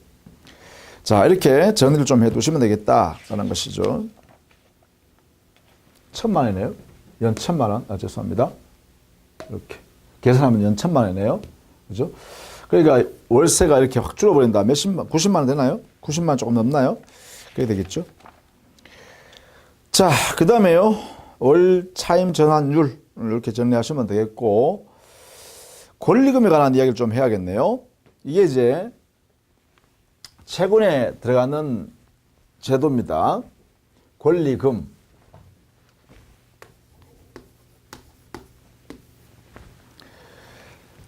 자, 이렇게 정리를 좀 해두시면 되겠다라는 것이죠. 1000만 원이네요. 연 1000만 원. 죄송합니다. 이렇게 계산하면 연 1000만 원이네요. 그죠? 그러니까 월세가 이렇게 확 줄어버린다. 90만 원 되나요? 90만 원 조금 넘나요? 그게 되겠죠. 자, 그 다음에요. 월 차임 전환율 이렇게 정리하시면 되겠고, 권리금에 관한 이야기를 좀 해야겠네요. 이게 이제 채권에 들어가는 제도입니다. 권리금.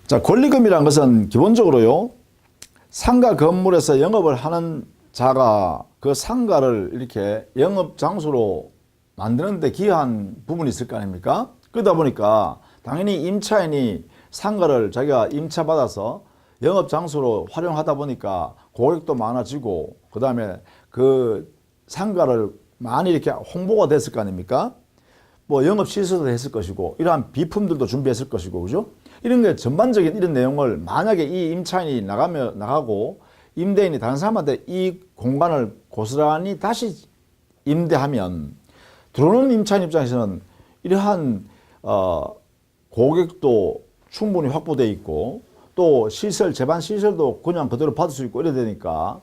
자, 권리금이란 것은 기본적으로요, 상가 건물에서 영업을 하는 자가 그 상가를 이렇게 영업 장소로 만드는 데 기여한 부분이 있을 거 아닙니까? 그러다 보니까 당연히 임차인이 상가를 자기가 임차받아서 영업 장소로 활용하다 보니까 고객도 많아지고, 그 다음에 그 상가를 많이 이렇게 홍보가 됐을 거 아닙니까? 뭐 영업 시설도 했을 것이고, 이러한 비품들도 준비했을 것이고, 그죠? 이런 게 전반적인 이런 내용을 만약에 이 임차인이 나가고 임대인이 다른 사람한테 이 공간을 고스란히 다시 임대하면 들어오는 임차인 입장에서는 이러한 고객도 충분히 확보되어 있고, 또 시설, 제반 시설도 그냥 그대로 받을 수 있고 이래야 되니까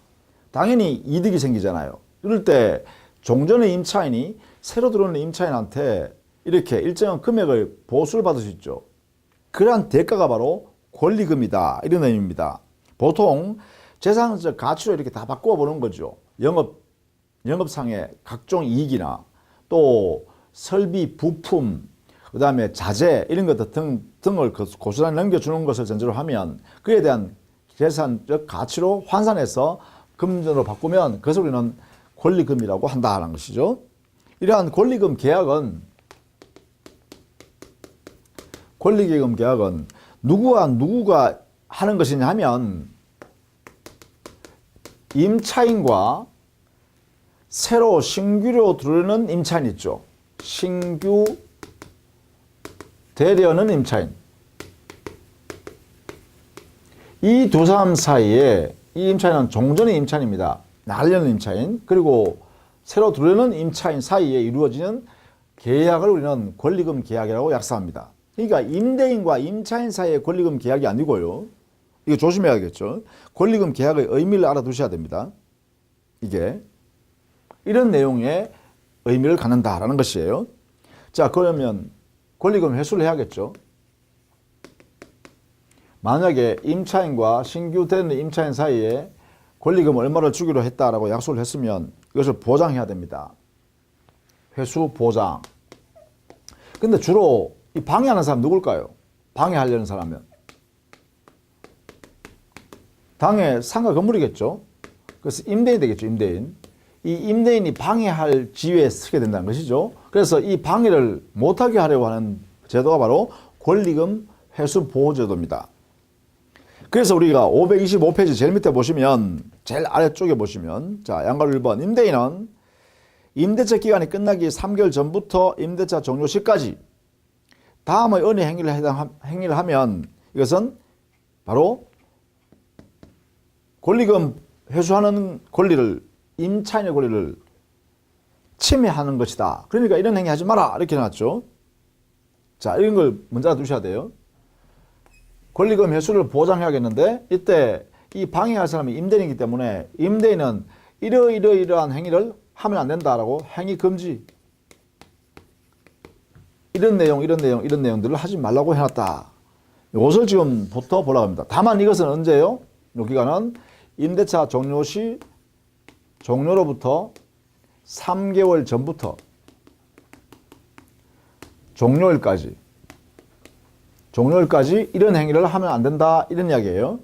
당연히 이득이 생기잖아요. 이럴 때 종전의 임차인이 새로 들어오는 임차인한테 이렇게 일정한 금액을 보수를 받을 수 있죠. 그러한 대가가 바로 권리금이다, 이런 의미입니다. 보통 재산적 가치로 이렇게 다 바꾸어 보는 거죠. 영업상의 각종 이익이나 또 설비, 부품, 그 다음에 자재 이런 것들 등을 고스란히 넘겨주는 것을 전제로 하면 그에 대한 재산적 가치로 환산해서 금전으로 바꾸면 그것을 우리는 권리금이라고 한다는 것이죠. 이러한 권리금 계약은 누구가 하는 것이냐 하면 임차인과 새로 신규로 들어오는 임차인 있죠. 신규 대려는 임차인. 이 두 사람 사이에 이 임차인은 종전의 임차인입니다. 나려는 임차인 그리고 새로 들어오는 임차인 사이에 이루어지는 계약을 우리는 권리금 계약이라고 약속합니다. 그러니까 임대인과 임차인 사이의 권리금 계약이 아니고요. 이거 조심해야겠죠. 권리금 계약의 의미를 알아두셔야 됩니다. 이게 이런 내용의 의미를 갖는다라는 것이에요. 자, 그러면 권리금 회수를 해야겠죠. 만약에 임차인과 신규 되는 임차인 사이에 권리금 얼마를 주기로 했다라고 약속을 했으면 이것을 보장해야 됩니다. 회수 보장. 근데 주로 이 방해하는 사람 누굴까요? 방해하려는 사람은 당의 상가 건물이겠죠. 그래서 임대인이 되겠죠. 임대인. 이 임대인이 방해할 지위에 서게 된다는 것이죠. 그래서 이 방해를 못하게 하려고 하는 제도가 바로 권리금 회수 보호제도입니다. 그래서 우리가 525페이지 제일 밑에 보시면 제일 아래쪽에 보시면 자, 양가로 1번 임대인은 임대차 기간이 끝나기 3개월 전부터 임대차 종료 시까지 다음의 어느 행위를 하면 이것은 바로 권리금 회수하는 권리를 임차인의 권리를 침해하는 것이다. 그러니까 이런 행위 하지 마라 이렇게 해놨죠. 자, 이런 걸 먼저 알아두셔야 돼요. 권리금 회수를 보장해야겠는데 이때 이 방해할 사람이 임대인이기 때문에 임대인은 이러이러한 행위를 하면 안 된다라고 행위 금지 이런 내용들을 하지 말라고 해놨다. 이것을 지금부터 보려고 합니다. 다만 이것은 언제요? 이 기간은 임대차 종료 시 종료로부터 3개월 전부터 종료일까지 이런 행위를 하면 안 된다 이런 이야기예요.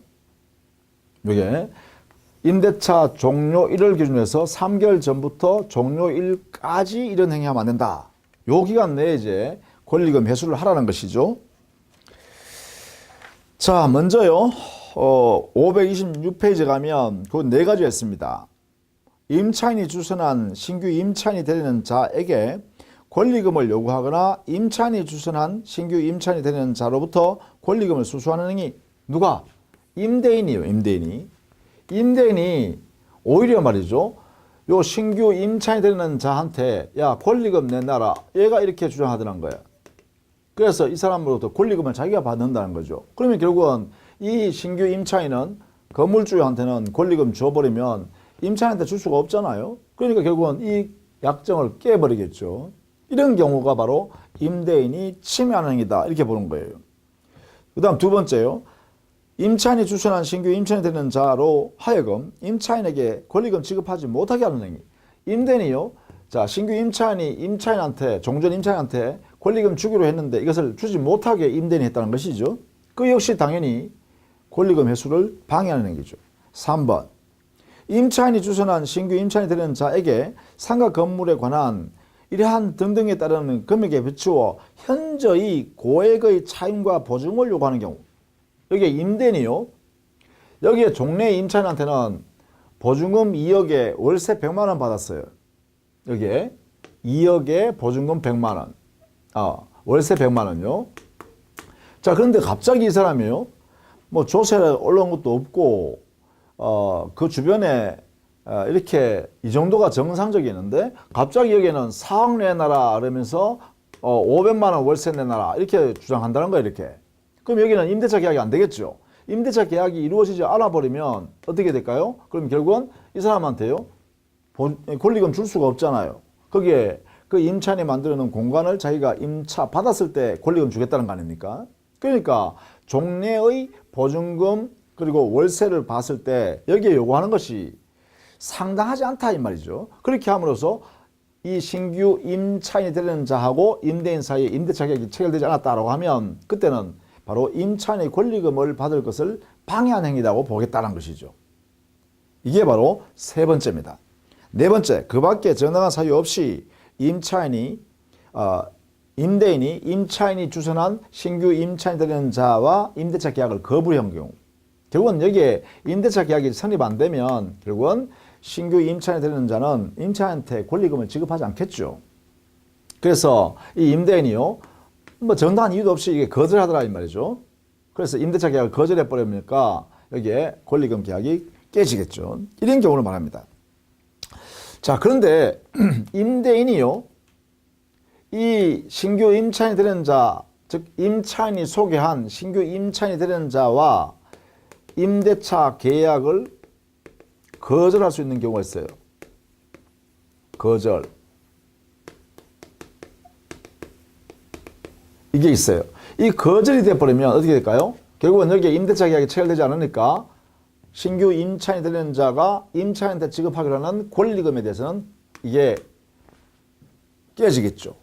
이게 임대차 종료일을 기준으로 해서 3개월 전부터 종료일까지 이런 행위하면 안 된다. 요 기간 내에 이제 권리금 회수를 하라는 것이죠. 자, 먼저요. 526페이지 가면 그 네 가지가 있습니다. 임차인이 주선한 신규 임차인이 되는 자에게 권리금을 요구하거나 임차인이 주선한 신규 임차인이 되는 자로부터 권리금을 수수하는 행위. 누가? 임대인이요. 임대인이 오히려 말이죠. 요 신규 임차인이 되는 자한테 야 권리금 내놔라. 얘가 이렇게 주장하더란 거야. 그래서 이 사람으로부터 권리금을 자기가 받는다는 거죠. 그러면 결국은 이 신규 임차인은 건물주한테는 권리금 줘버리면 임차인한테 줄 수가 없잖아요. 그러니까 결국은 이 약정을 깨버리겠죠. 이런 경우가 바로 임대인이 침해하는 행위다 이렇게 보는 거예요. 그 다음 두 번째요. 임차인이 주선한 신규 임차인이 되는 자로 하여금 임차인에게 권리금 지급하지 못하게 하는 행위. 임대인이요. 자, 신규 임차인한테 종전 임차인한테 권리금 주기로 했는데 이것을 주지 못하게 임대인이 했다는 것이죠. 그 역시 당연히 권리금 회수를 방해하는 행위죠. 3번. 임차인이 주선한 신규 임차인이 되는 자에게 상가 건물에 관한 이러한 등등에 따르는 금액에 비추어 현저히 고액의 차임과 보증을 요구하는 경우. 여기에 임대인이요. 여기에 종래 임차인한테는 보증금 2억에 월세 100만 원 받았어요. 여기에 2억에 보증금 100만 원. 월세 100만 원요. 자, 그런데 갑자기 이 사람이요. 뭐 조세를 올라온 것도 없고 그 주변에 이렇게 이 정도가 정상적이었는데 갑자기 여기에는 4억 내놔라 그러면서 500만 원 월세 내놔라 이렇게 주장한다는 거예요. 이렇게. 그럼 여기는 임대차 계약이 안 되겠죠. 임대차 계약이 이루어지지 않아 버리면 어떻게 될까요? 그럼 결국은 이 사람한테요. 권리금 줄 수가 없잖아요. 거기에 그 임차인이 만들어 놓은 공간을 자기가 임차 받았을 때 권리금 주겠다는 거 아닙니까? 그러니까 종래의 보증금 그리고 월세를 봤을 때 여기에 요구하는 것이 상당하지 않다 이 말이죠. 그렇게 함으로써 이 신규 임차인이 되는 자하고 임대인 사이에 임대차 계약이 체결되지 않았다라고 하면 그때는 바로 임차인의 권리금을 받을 것을 방해한 행위라고 보겠다는 것이죠. 이게 바로 세 번째입니다. 네 번째, 그 밖에 정당한 사유 없이 임대인이 주선한 신규 임차인이 되는 자와 임대차 계약을 거부한 경우, 결국은 여기에 임대차 계약이 성립 안 되면 결국은 신규 임차인이 되는 자는 임차인한테 권리금을 지급하지 않겠죠. 그래서 이 임대인이요, 뭐 정당한 이유도 없이 이게 거절하더라 이 말이죠. 그래서 임대차 계약을 거절해 버리니까 여기에 권리금 계약이 깨지겠죠. 이런 경우를 말합니다. 자, 그런데 임대인이요, 이 신규 임차인이 되는 자, 즉 임차인이 소개한 신규 임차인이 되는 자와 임대차 계약을 거절할 수 있는 경우가 있어요. 거절. 이게 있어요. 이 거절이 되어버리면 어떻게 될까요? 결국은 여기에 임대차 계약이 체결되지 않으니까 신규 임차인이 되는 자가 임차인한테 지급하기로 하는 권리금에 대해서는 이게 깨지겠죠.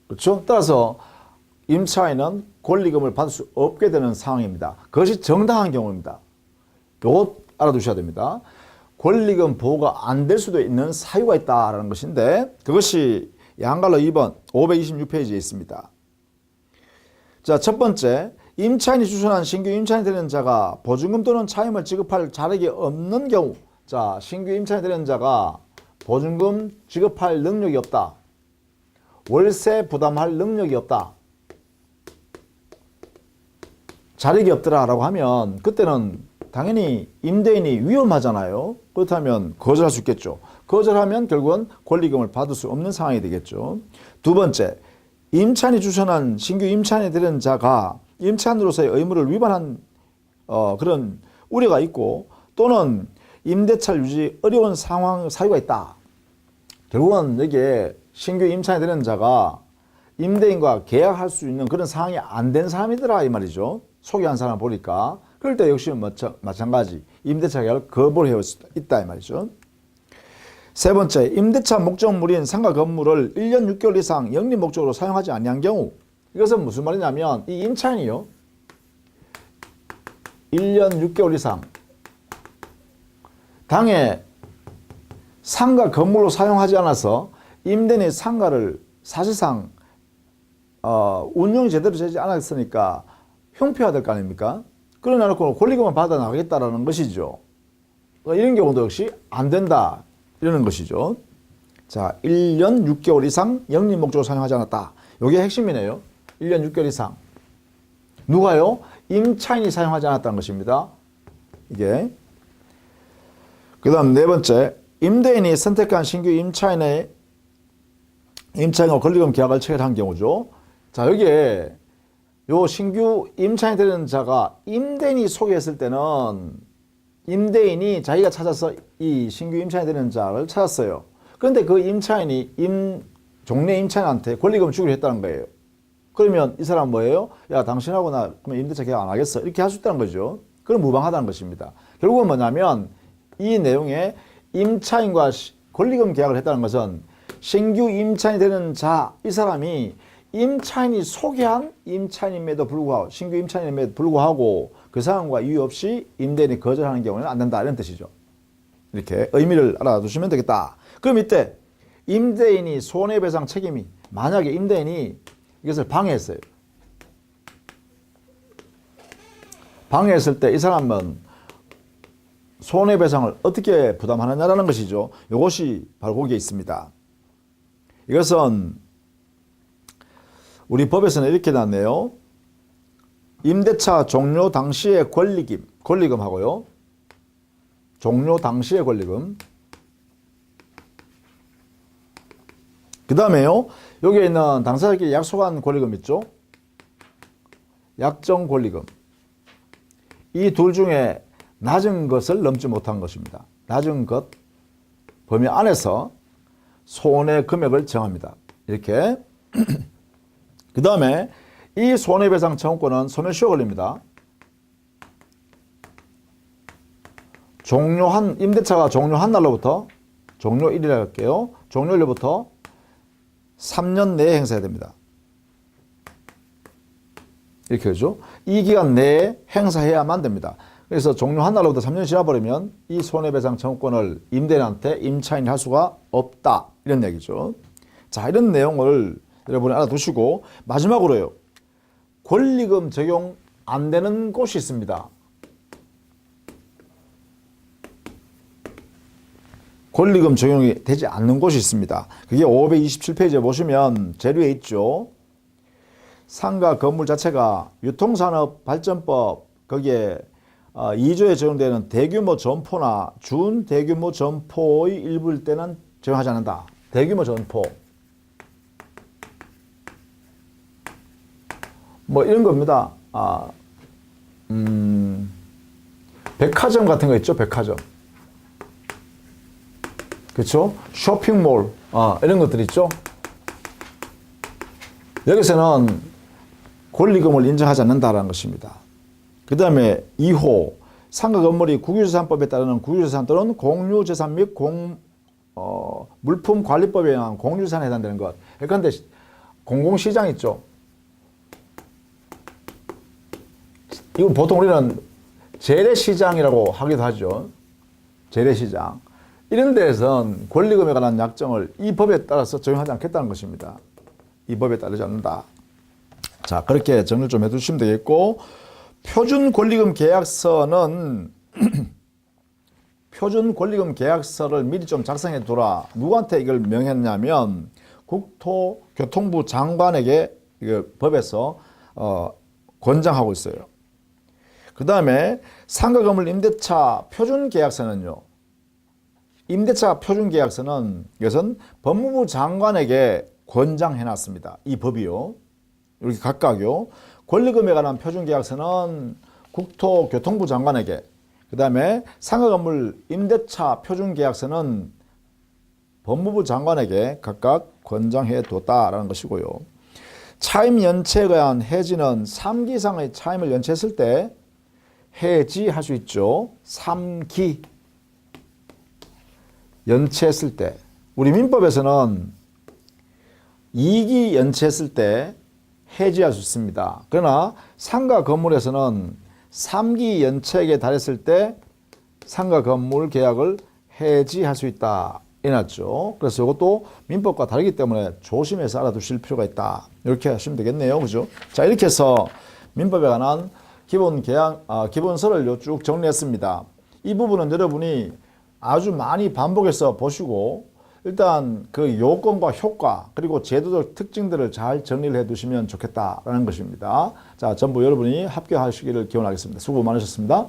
그렇죠? 따라서 임차인은 권리금을 받을 수 없게 되는 상황입니다. 그것이 정당한 경우입니다. 이것 알아두셔야 됩니다. 권리금 보호가 안 될 수도 있는 사유가 있다라는 것인데 그것이 양갈로 2번 526페이지에 있습니다. 자, 첫 번째, 임차인이 주선한 신규 임차인이 되는 자가 보증금 또는 차임을 지급할 자력이 없는 경우, 자, 신규 임차인이 되는 자가 보증금 지급할 능력이 없다. 월세 부담할 능력이 없다. 자력이 없더라라고 하면 그때는 당연히 임대인이 위험하잖아요. 그렇다면 거절할 수 있겠죠. 거절하면 결국은 권리금을 받을 수 없는 상황이 되겠죠. 두 번째, 임차인이 주선한 신규 임차인이 되는 자가 임차인으로서의 의무를 위반한 그런 우려가 있고 또는 임대차 유지 어려운 사유가 있다. 결국은 여기에 신규 임차인이 되는 자가 임대인과 계약할 수 있는 그런 상황이 안 된 사람이더라 이 말이죠. 소개한 사람을 보니까. 그럴 때 역시 마찬가지 임대차 계약을 거부할 수 있다 이 말이죠. 세 번째, 임대차 목적물인 상가 건물을 1년 6개월 이상 영리 목적으로 사용하지 아니한 경우, 이것은 무슨 말이냐면 이 임차인이요 1년 6개월 이상 당해 상가 건물로 사용하지 않아서 임대인이 상가를 사실상 운영이 제대로 되지 않았으니까 형평해야 될 거 아닙니까? 그러나 놓고 권리금을 받아 나가겠다라는 것이죠. 이런 경우도 역시 안 된다 이러는 것이죠. 자, 1년 6개월 이상 영리 목적으로 사용하지 않았다. 이게 핵심이네요. 1년 6개월 이상. 누가요? 임차인이 사용하지 않았다는 것입니다. 이게. 그 다음 네 번째, 임대인이 선택한 신규 임차인과 권리금 계약을 체결한 경우죠. 자, 여기에 요 신규 임차인이 되는 자가 임대인이 소개했을 때는 임대인이 자기가 찾아서 이 신규 임차인이 되는 자를 찾았어요. 그런데 그 임차인이 종래 임차인한테 권리금을 주기로 했다는 거예요. 그러면 이 사람 뭐예요? 야, 당신하고 나 그러면 임대차 계약 안 하겠어. 이렇게 할 수 있다는 거죠. 그럼 무방하다는 것입니다. 결국은 뭐냐면 이 내용에 임차인과 권리금 계약을 했다는 것은 신규 임차인이 되는 자, 이 사람이 임차인이 소개한 임차인임에도 불구하고 신규 임차인임에도 불구하고 그 사람과 이유 없이 임대인이 거절하는 경우는 안 된다 이런 뜻이죠. 이렇게 의미를 알아두시면 되겠다. 그럼 이때 임대인이 손해배상 책임이 만약에 임대인이 이것을 방해했어요. 방해했을 때 이 사람은 손해배상을 어떻게 부담하느냐라는 것이죠. 이것이 바로 거기에 있습니다. 이것은 우리 법에서는 이렇게 났네요. 임대차 종료 당시의 권리금하고요. 종료 당시의 권리금. 그 다음에요. 여기에 있는 당사자끼리 약속한 권리금 있죠. 약정 권리금. 이 둘 중에 낮은 것을 넘지 못한 것입니다. 낮은 것 범위 안에서 손해 금액을 정합니다. 이렇게. 그 다음에 이 손해배상 청구권은 소멸시효 걸립니다. 임대차가 종료한 날로부터 종료일이라고 할게요. 종료일로부터 3년 내에 행사해야 됩니다. 이렇게 하죠. 이 기간 내에 행사해야만 됩니다. 그래서 종료한 날로부터 3년이 지나버리면 이 손해배상 청구권을 임대인한테 임차인이 할 수가 없다. 이런 얘기죠. 자, 이런 내용을 여러분이 알아두시고 마지막으로요. 권리금 적용 안 되는 곳이 있습니다. 권리금 적용이 되지 않는 곳이 있습니다. 그게 527페이지에 보시면 재료에 있죠. 상가 건물 자체가 유통산업발전법 거기에 2조에 적용되는 대규모 점포나 준대규모 점포의 일부일 때는 적용하지 않는다. 대규모 점포. 뭐 이런 겁니다. 백화점 같은 거 있죠. 백화점. 그렇죠? 쇼핑몰. 이런 것들 있죠. 여기서는 권리금을 인정하지 않는다라는 것입니다. 그 다음에 2호 상가 건물이 국유재산법에 따르는 국유재산 또는 공유재산 및 물품관리법에 의한 공유재산에 해당되는 것. 그런데 공공시장 있죠. 이건 보통 우리는 재래시장이라고 하기도 하죠. 재래시장. 이런 데에선 권리금에 관한 약정을 이 법에 따라서 적용하지 않겠다는 것입니다. 이 법에 따르지 않는다. 자, 그렇게 정리를 좀 해두시면 되겠고, 표준 권리금 계약서는 표준 권리금 계약서를 미리 좀 작성해 두라. 누구한테 이걸 명했냐면 국토교통부 장관에게 이거 법에서 권장하고 있어요. 그 다음에 상가 건물 임대차 표준 계약서는요. 임대차 표준 계약서는 이것은 법무부 장관에게 권장해 놨습니다. 이 법이요. 이렇게 각각요. 권리금에 관한 표준 계약서는 국토교통부 장관에게, 그 다음에 상가 건물 임대차 표준 계약서는 법무부 장관에게 각각 권장해 뒀다라는 것이고요. 차임 연체에 의한 해지는 3기 이상의 차임을 연체했을 때 해지할 수 있죠. 3기 연체했을 때. 우리 민법에서는 2기 연체했을 때 해지할 수 있습니다. 그러나 상가 건물에서는 3기 연체액에 달했을 때 상가 건물 계약을 해지할 수 있다. 해놨죠. 그래서 이것도 민법과 다르기 때문에 조심해서 알아두실 필요가 있다. 이렇게 하시면 되겠네요. 그죠? 자, 이렇게 해서 민법에 관한 기본서를 쭉 정리했습니다. 이 부분은 여러분이 아주 많이 반복해서 보시고 일단 그 요건과 효과 그리고 제도적 특징들을 잘 정리를 해 두시면 좋겠다라는 것입니다. 자, 전부 여러분이 합격하시기를 기원하겠습니다. 수고 많으셨습니다.